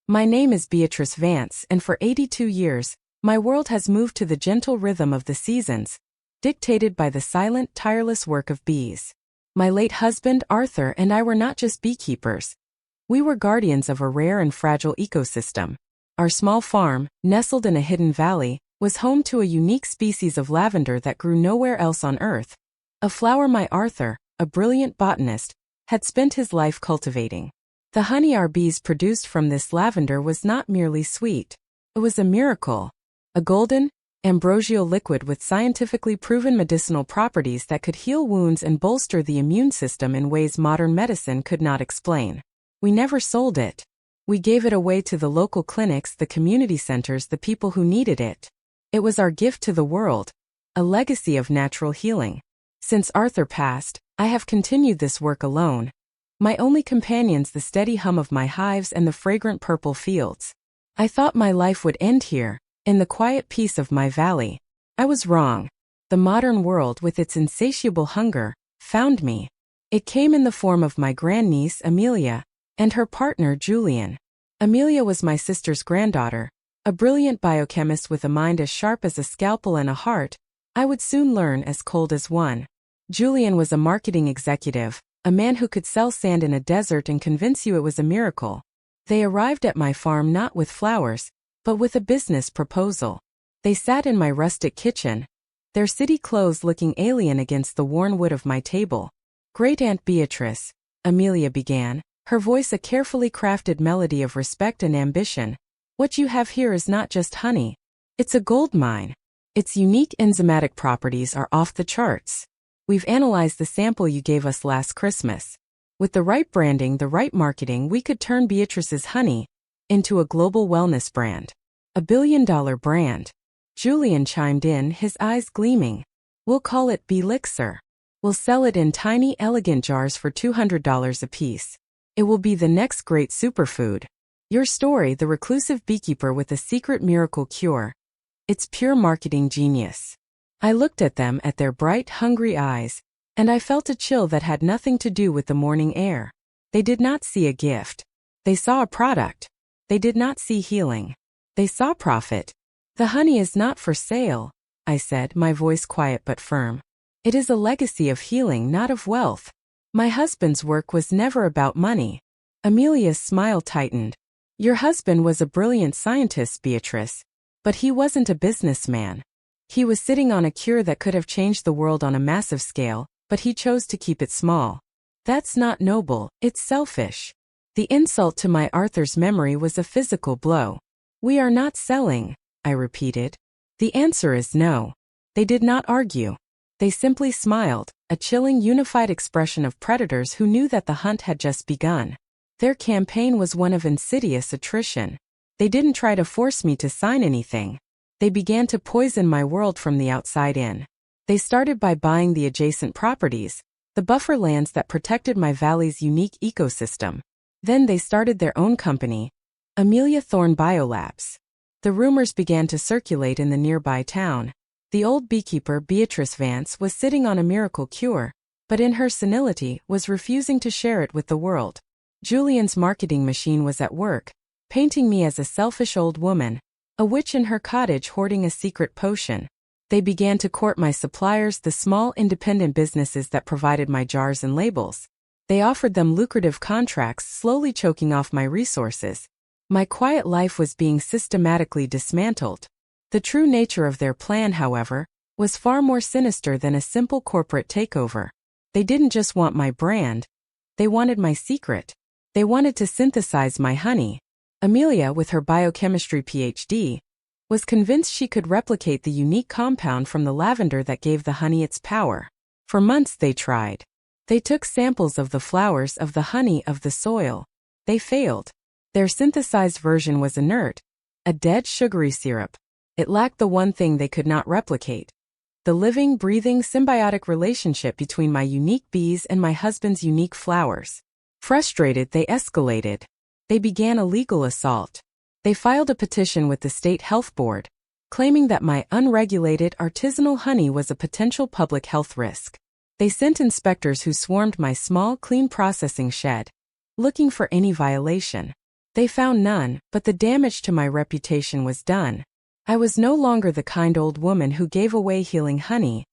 My name is Beatrice Vance, and for 82 years, my world has moved to the gentle rhythm of the seasons, dictated by the silent, tireless work of bees. My late husband, Arthur, and I were not just beekeepers. We were guardians of a rare and fragile ecosystem. Our small farm, nestled in a hidden valley, was home to a unique species of lavender that grew nowhere else on Earth. A flower my Arthur, a brilliant botanist, had spent his life cultivating. The honey our bees produced from this lavender was not merely sweet. It was a miracle. A golden, ambrosial liquid with scientifically proven medicinal properties that could heal wounds and bolster the immune system in ways modern medicine could not explain. We never sold it. We gave it away to the local clinics, the community centers, the people who needed it. It was our gift to the world, a legacy of natural healing. Since Arthur passed, I have continued this work alone. My only companions the steady hum of my hives and the fragrant purple fields. I thought my life would end here, in the quiet peace of my valley. I was wrong. The modern world, with its insatiable hunger, found me. It came in the form of my grandniece Amelia, and her partner Julian. Amelia was my sister's granddaughter, a brilliant biochemist with a mind as sharp as a scalpel and a heart I would soon learn as cold as one. Julian was a marketing executive, a man who could sell sand in a desert and convince you it was a miracle. They arrived at my farm not with flowers, but with a business proposal. They sat in my rustic kitchen, their city clothes looking alien against the worn wood of my table. "Great Aunt Beatrice," Amelia began, her voice a carefully crafted melody of respect and ambition, "what you have here is not just honey. It's a gold mine. Its unique enzymatic properties are off the charts. We've analyzed the sample you gave us last Christmas. With the right branding, the right marketing, we could turn Beatrice's honey into a global wellness brand. A billion-dollar brand." Julian chimed in, his eyes gleaming. "We'll call it Belixir. We'll sell it in tiny, elegant jars for $200 apiece. It will be the next great superfood. Your story, the reclusive beekeeper with a secret miracle cure. It's pure marketing genius." I looked at them, at their bright, hungry eyes, and I felt a chill that had nothing to do with the morning air. They did not see a gift. They saw a product. They did not see healing. They saw profit. "The honey is not for sale," I said, my voice quiet but firm. "It is a legacy of healing, not of wealth. My husband's work was never about money." Amelia's smile tightened. "Your husband was a brilliant scientist, Beatrice, but he wasn't a businessman. He was sitting on a cure that could have changed the world on a massive scale, but he chose to keep it small. That's not noble, it's selfish." The insult to my Arthur's memory was a physical blow. "We are not selling," I repeated. "The answer is no." They did not argue. They simply smiled, a chilling, unified expression of predators who knew that the hunt had just begun. Their campaign was one of insidious attrition. They didn't try to force me to sign anything. They began to poison my world from the outside in. They started by buying the adjacent properties, the buffer lands that protected my valley's unique ecosystem. Then they started their own company, Amelia Thorne Biolabs. The rumors began to circulate in the nearby town. The old beekeeper Beatrice Vance was sitting on a miracle cure, but in her senility was refusing to share it with the world. Julian's marketing machine was at work, painting me as a selfish old woman, a witch in her cottage hoarding a secret potion. They began to court my suppliers, the small independent businesses that provided my jars and labels. They offered them lucrative contracts, slowly choking off my resources. My quiet life was being systematically dismantled. The true nature of their plan, however, was far more sinister than a simple corporate takeover. They didn't just want my brand. They wanted my secret. They wanted to synthesize my honey. Amelia, with her biochemistry PhD, was convinced she could replicate the unique compound from the lavender that gave the honey its power. For months they tried. They took samples of the flowers, of the honey, of the soil. They failed. Their synthesized version was inert, a dead sugary syrup. It lacked the one thing they could not replicate: the living, breathing, symbiotic relationship between my unique bees and my husband's unique flowers. Frustrated, they escalated. They began a legal assault. They filed a petition with the state health board, claiming that my unregulated artisanal honey was a potential public health risk. They sent inspectors who swarmed my small, clean processing shed, looking for any violation. They found none, but the damage to my reputation was done. I was no longer the kind old woman who gave away healing honey.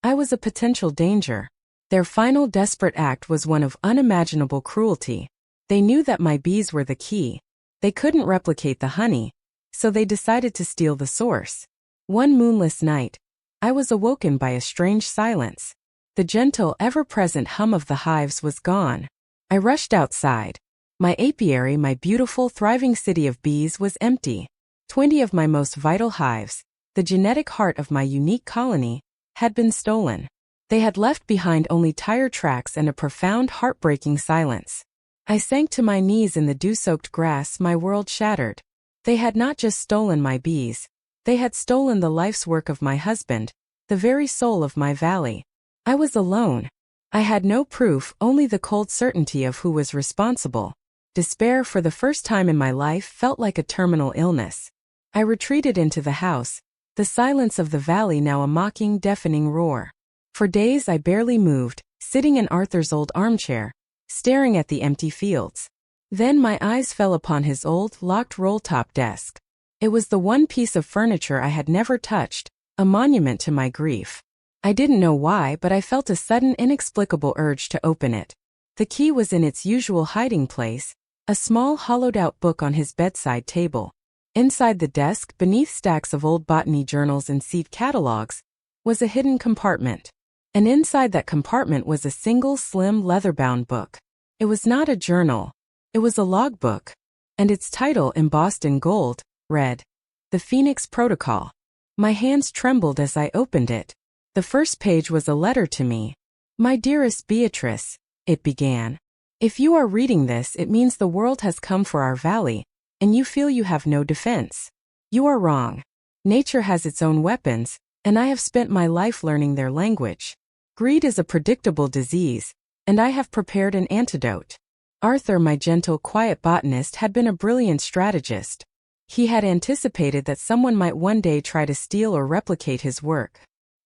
I was a potential danger. Their final desperate act was one of unimaginable cruelty. They knew that my bees were the key. They couldn't replicate the honey, so they decided to steal the source. One moonless night, I was awoken by a strange silence. The gentle, ever-present hum of the hives was gone. I rushed outside. My apiary, my beautiful, thriving city of bees, was empty. 20 of my most vital hives, the genetic heart of my unique colony, had been stolen. They had left behind only tire tracks and a profound, heartbreaking silence. I sank to my knees in the dew-soaked grass, my world shattered. They had not just stolen my bees. They had stolen the life's work of my husband, the very soul of my valley. I was alone. I had no proof, only the cold certainty of who was responsible. Despair, for the first time in my life, felt like a terminal illness. I retreated into the house, the silence of the valley now a mocking, deafening roar. For days I barely moved, sitting in Arthur's old armchair, staring at the empty fields. Then my eyes fell upon his old, locked roll-top desk. It was the one piece of furniture I had never touched, a monument to my grief. I didn't know why, but I felt a sudden, inexplicable urge to open it. The key was in its usual hiding place, a small hollowed-out book on his bedside table. Inside the desk, beneath stacks of old botany journals and seed catalogs, was a hidden compartment. And inside that compartment was a single, slim, leather-bound book. It was not a journal. It was a logbook. And its title, embossed in gold, read, "The Phoenix Protocol." My hands trembled as I opened it. The first page was a letter to me. "My dearest Beatrice," it began. "If you are reading this, it means the world has come for our valley, and you feel you have no defense. You are wrong. Nature has its own weapons, and I have spent my life learning their language. Greed is a predictable disease, and I have prepared an antidote." Arthur, my gentle, quiet botanist, had been a brilliant strategist. He had anticipated that someone might one day try to steal or replicate his work.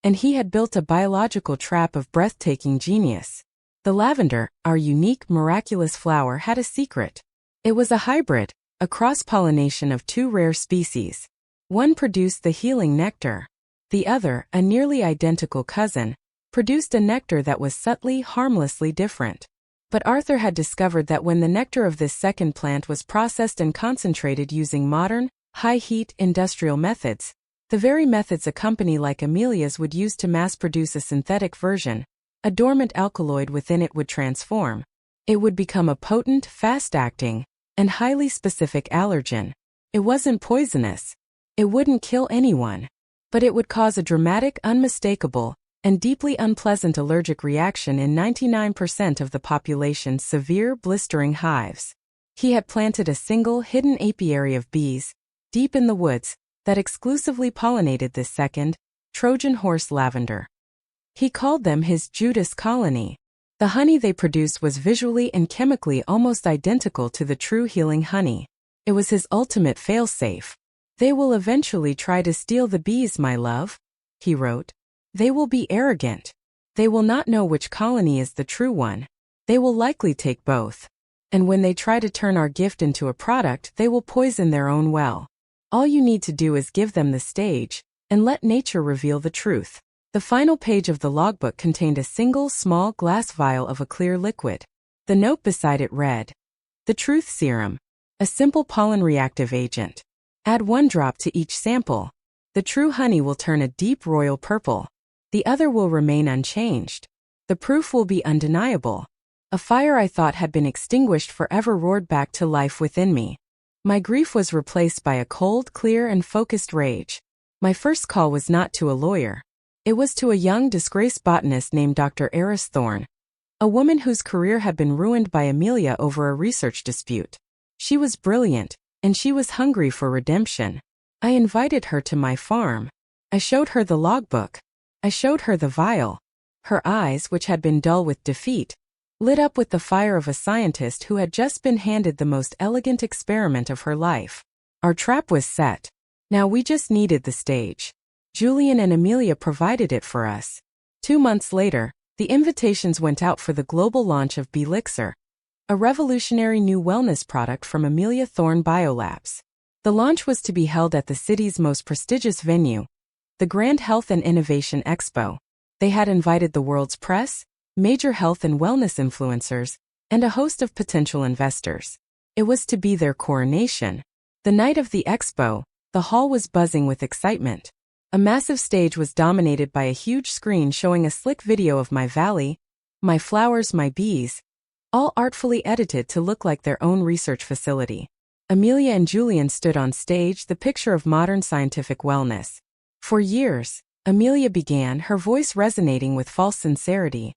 And he had built a biological trap of breathtaking genius. The lavender, our unique, miraculous flower, had a secret. It was a hybrid, a cross-pollination of two rare species. One produced the healing nectar. The other, a nearly identical cousin, produced a nectar that was subtly, harmlessly different. But Arthur had discovered that when the nectar of this second plant was processed and concentrated using modern, high-heat, industrial methods, the very methods a company like Amelia's would use to mass-produce a synthetic version, a dormant alkaloid within it would transform. It would become a potent, fast-acting, and highly specific allergen. It wasn't poisonous. It wouldn't kill anyone. But it would cause a dramatic, unmistakable, and deeply unpleasant allergic reaction in 99% of the population's severe, blistering hives. He had planted a single, hidden apiary of bees, deep in the woods, that exclusively pollinated this second, Trojan horse lavender. He called them his Judas colony. The honey they produced was visually and chemically almost identical to the true healing honey. It was his ultimate failsafe. "They will eventually try to steal the bees, my love," he wrote. "They will be arrogant. They will not know which colony is the true one. They will likely take both. And when they try to turn our gift into a product, they will poison their own well. All you need to do is give them the stage, and let nature reveal the truth." The final page of the logbook contained a single small glass vial of a clear liquid. The note beside it read, "The Truth Serum, a simple pollen reactive agent. Add 1 drop to each sample. The true honey will turn a deep royal purple. The other will remain unchanged. The proof will be undeniable." A fire I thought had been extinguished forever roared back to life within me. My grief was replaced by a cold, clear, and focused rage. My first call was not to a lawyer. It was to a young, disgraced botanist named Dr. Eris Thorne, a woman whose career had been ruined by Amelia over a research dispute. She was brilliant, and she was hungry for redemption. I invited her to my farm. I showed her the logbook. I showed her the vial. Her eyes, which had been dull with defeat, lit up with the fire of a scientist who had just been handed the most elegant experiment of her life. Our trap was set. Now we just needed the stage. Julian and Amelia provided it for us. 2 months later, the invitations went out for the global launch of Belixir. a revolutionary new wellness product from Amelia Thorne Biolabs. The launch was to be held at the city's most prestigious venue, the Grand Health and Innovation Expo. They had invited the world's press, major health and wellness influencers, and a host of potential investors. It was to be their coronation. The night of the expo, the hall was buzzing with excitement. A massive stage was dominated by a huge screen showing a slick video of my valley, my flowers, my bees, all artfully edited to look like their own research facility. Amelia and Julian stood on stage, the picture of modern scientific wellness. For years, Amelia began, her voice resonating with false sincerity.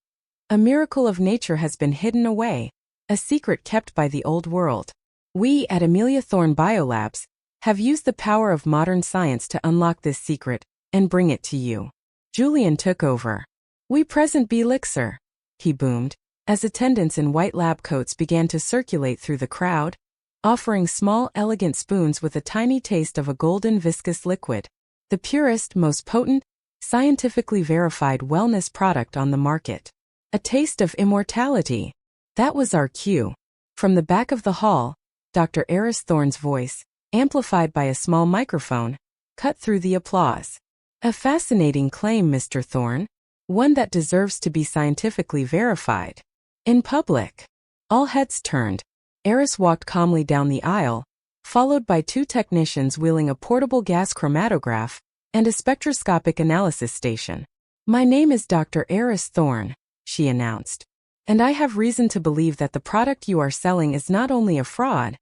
A miracle of nature has been hidden away, a secret kept by the old world. We at Amelia Thorne Biolabs have used the power of modern science to unlock this secret and bring it to you. Julian took over. We present Belixir, he boomed, as attendants in white lab coats began to circulate through the crowd, offering small, elegant spoons with a tiny taste of a golden viscous liquid, the purest, most potent, scientifically verified wellness product on the market. A taste of immortality. That was our cue. From the back of the hall, Dr. Eris Thorne's voice, amplified by a small microphone, cut through the applause. A fascinating claim, Mr. Thorne. One that deserves to be scientifically verified. In public. All heads turned. Eris walked calmly down the aisle, followed by two technicians wheeling a portable gas chromatograph and a spectroscopic analysis station. My name is Dr. Eris Thorne, she announced. And I have reason to believe that the product you are selling is not only a fraud,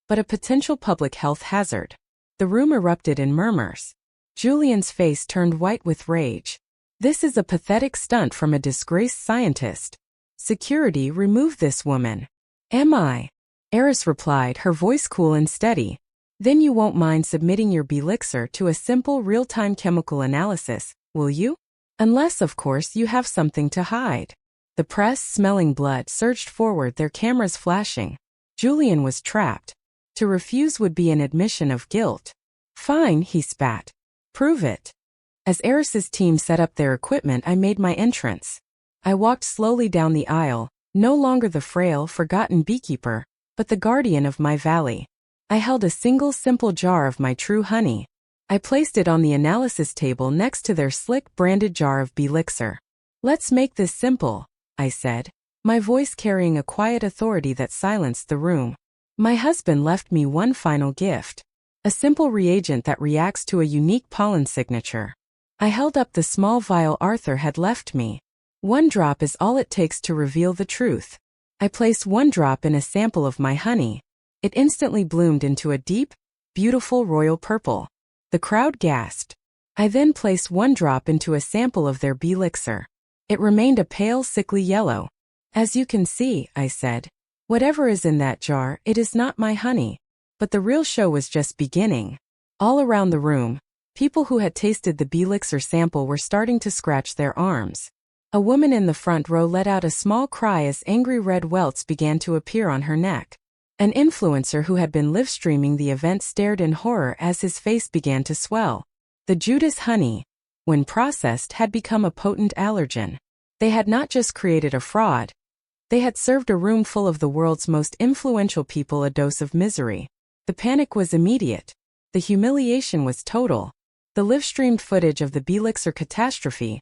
but a potential public health hazard. The room erupted in murmurs. Julian's face turned white with rage. This is a pathetic stunt from a disgraced scientist. Security, remove this woman. Am I? Eris replied, her voice cool and steady. Then you won't mind submitting your Belixir to a simple real-time chemical analysis, will you? Unless, of course, you have something to hide. The press, smelling blood, surged forward, their cameras flashing. Julian was trapped. To refuse would be an admission of guilt. Fine, he spat. Prove it. As Eris's team set up their equipment, I made my entrance. I walked slowly down the aisle, no longer the frail, forgotten beekeeper, but the guardian of my valley. I held a single simple jar of my true honey. I placed it on the analysis table next to their slick branded jar of Belixir. Let's make this simple, I said, my voice carrying a quiet authority that silenced the room. My husband left me one final gift. A simple reagent that reacts to a unique pollen signature. I held up the small vial Arthur had left me. One drop is all it takes to reveal the truth. I placed one drop in a sample of my honey. It instantly bloomed into a deep, beautiful royal purple. The crowd gasped. I then placed one drop into a sample of their Belixir. It remained a pale, sickly yellow. As you can see, I said, whatever is in that jar, it is not my honey. But the real show was just beginning. All around the room, people who had tasted the Belixir sample were starting to scratch their arms. A woman in the front row let out a small cry as angry red welts began to appear on her neck. An influencer who had been live-streaming the event stared in horror as his face began to swell. The Judas honey, when processed, had become a potent allergen. They had not just created a fraud. They had served a room full of the world's most influential people a dose of misery. The panic was immediate. The humiliation was total. The live-streamed footage of the Belixir catastrophe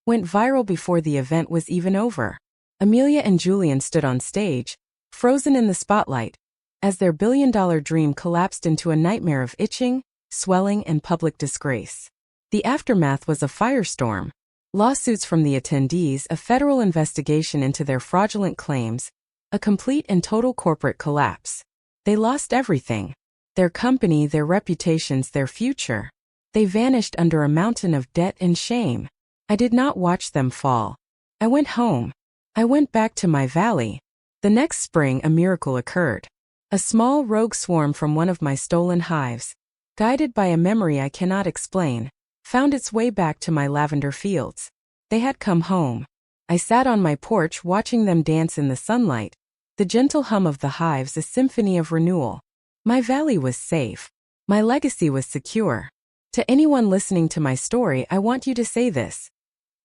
went viral before the event was even over. Amelia and Julian stood on stage, frozen in the spotlight, as their billion-dollar dream collapsed into a nightmare of itching, swelling, and public disgrace. The aftermath was a firestorm. Lawsuits from the attendees, a federal investigation into their fraudulent claims, a complete and total corporate collapse. They lost everything. Their company, their reputations, their future. They vanished under a mountain of debt and shame. I did not watch them fall. I went home. I went back to my valley. The next spring, a miracle occurred. A small rogue swarm from one of my stolen hives, guided by a memory I cannot explain, found its way back to my lavender fields. They had come home. I sat on my porch watching them dance in the sunlight, the gentle hum of the hives a symphony of renewal. My valley was safe. My legacy was secure. To anyone listening to my story, I want you to say this.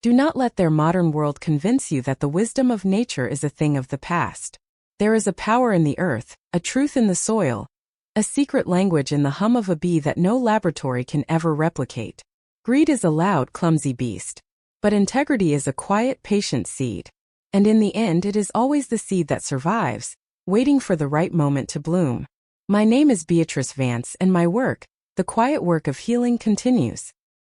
Do not let their modern world convince you that the wisdom of nature is a thing of the past. There is a power in the earth, a truth in the soil, a secret language in the hum of a bee that no laboratory can ever replicate. Greed is a loud, clumsy beast. But integrity is a quiet, patient seed. And in the end, it is always the seed that survives, waiting for the right moment to bloom. My name is Beatrice Vance, and my work, the quiet work of healing, continues.